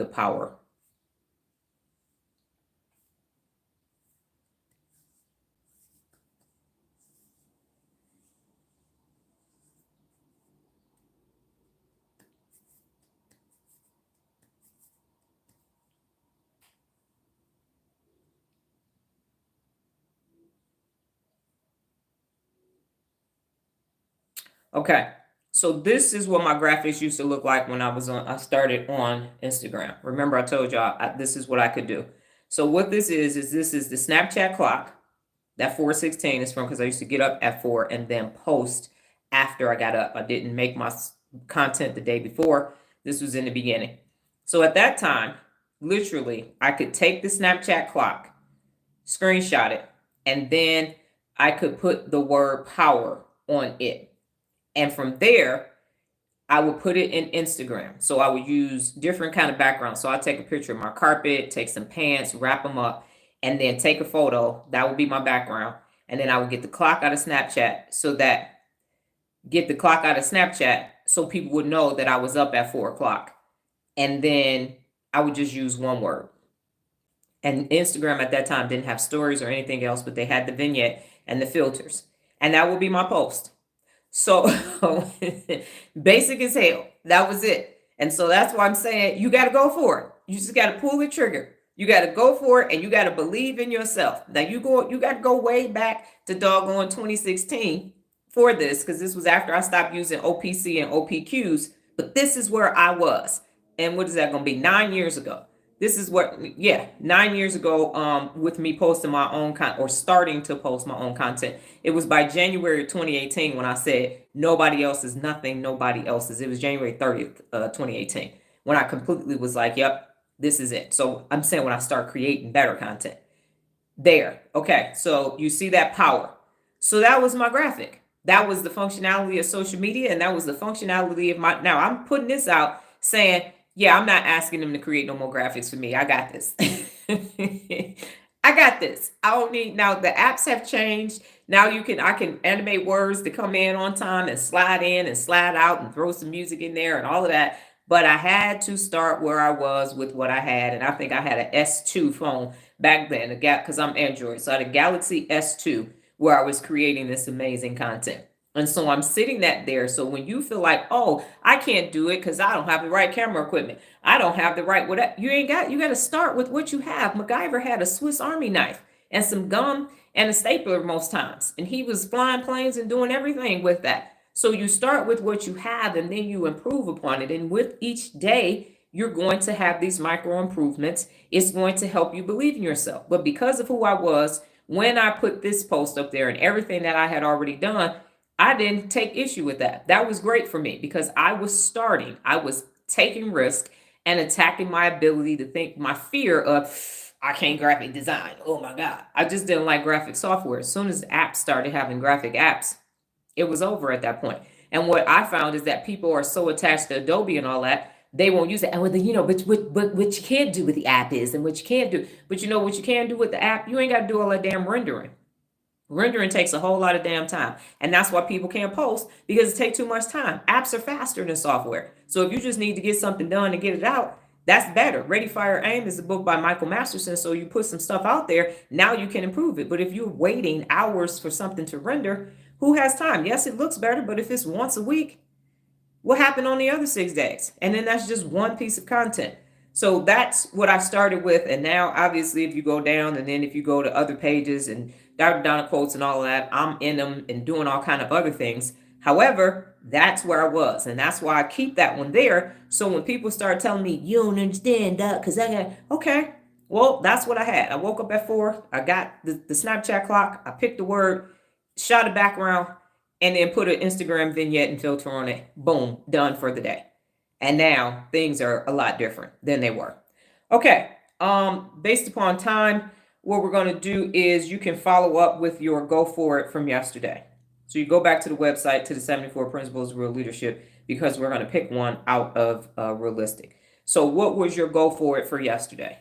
the power. Okay, so this is what my graphics used to look like when I started on Instagram. Remember I told y'all this is what I could do. So what this is this is the Snapchat clock. That 4:16 is from, because I used to get up at 4 and then post after I got up. I didn't make my content the day before. This was in the beginning. So at that time, literally, I could take the Snapchat clock, screenshot it, and then I could put the word power on it. And from there, I would put it in Instagram. So I would use different kind of backgrounds. So I'd take a picture of my carpet, take some pants, wrap them up, and then take a photo. That would be my background. And then I would get the clock out of Snapchat so people would know that I was up at 4 o'clock. And then I would just use one word. And Instagram at that time didn't have stories or anything else, but they had the vignette and the filters. And that would be my post. So basic as hell. That was it. And so that's why I'm saying you got to go for it. You just got to pull the trigger. You got to go for it, and you got to believe in yourself. Now you got to go way back to doggone 2016 for this, because this was after I stopped using OPC and OPQs. But this is where I was. And what is that going to be? 9 years ago. This is 9 years ago, with me posting my own content, or starting to post my own content. It was by January 2018 when I said nobody else is nothing, nobody else is. It was January 30th, 2018, when I completely was like, yep, this is it. So I'm saying when I start creating better content. There. Okay, so you see that power. So that was my graphic. That was the functionality of social media, and that was the functionality of now I'm putting this out saying, yeah, I'm not asking them to create no more graphics for me. I got this. I got this. I don't need, now the apps have changed. Now I can animate words to come in on time and slide in and slide out and throw some music in there and all of that. But I had to start where I was with what I had. And I think I had an S2 phone back then, because I'm Android. So I had a Galaxy S2 where I was creating this amazing content. And so I'm sitting that there. So when you feel like, oh, I can't do it because I don't have the right camera equipment, I don't have the right whatever, you got to start with what you have. MacGyver had a Swiss Army knife and some gum and a stapler most times. And he was flying planes and doing everything with that. So you start with what you have, and then you improve upon it. And with each day, you're going to have these micro improvements. It's going to help you believe in yourself. But because of who I was, when I put this post up there and everything that I had already done, I didn't take issue with that. That was great for me because I was starting. I was taking risk and attacking my ability to think, my fear of, I can't graphic design. Oh my God. I just didn't like graphic software. As soon as apps started having graphic apps, it was over at that point. And what I found is that people are so attached to Adobe and all that, they won't use it. And but what you can't do with the app is, and what you can't do. But you know what you can do with the app? You ain't got to do all that damn rendering. Rendering takes a whole lot of damn time. And that's why people can't post, because it takes too much time. Apps are faster than software. So if you just need to get something done and get it out, that's better. Ready, Fire, Aim is a book by Michael Masterson. So you put some stuff out there, now you can improve it. But if you're waiting hours for something to render, who has time? Yes, it looks better, but if it's once a week, what happened on the other 6 days? And then that's just one piece of content. So that's what I started with. And now, obviously, if you go down and then if you go to other pages and Dr. Donna quotes and all of that, I'm in them and doing all kind of other things. However, that's where I was. And that's why I keep that one there. So when people start telling me, you don't understand that, because I got, okay, well, that's what I had. I woke up at 4. I got the Snapchat clock. I picked the word, shot a background, and then put an Instagram vignette and filter on it. Boom, done for the day. And now things are a lot different than they were. Okay, based upon time, what we're going to do is you can follow up with your go for it from yesterday. So you go back to the website, to the 74 Principles of Real Leadership, because we're going to pick one out of realistic. So what was your go for it for yesterday?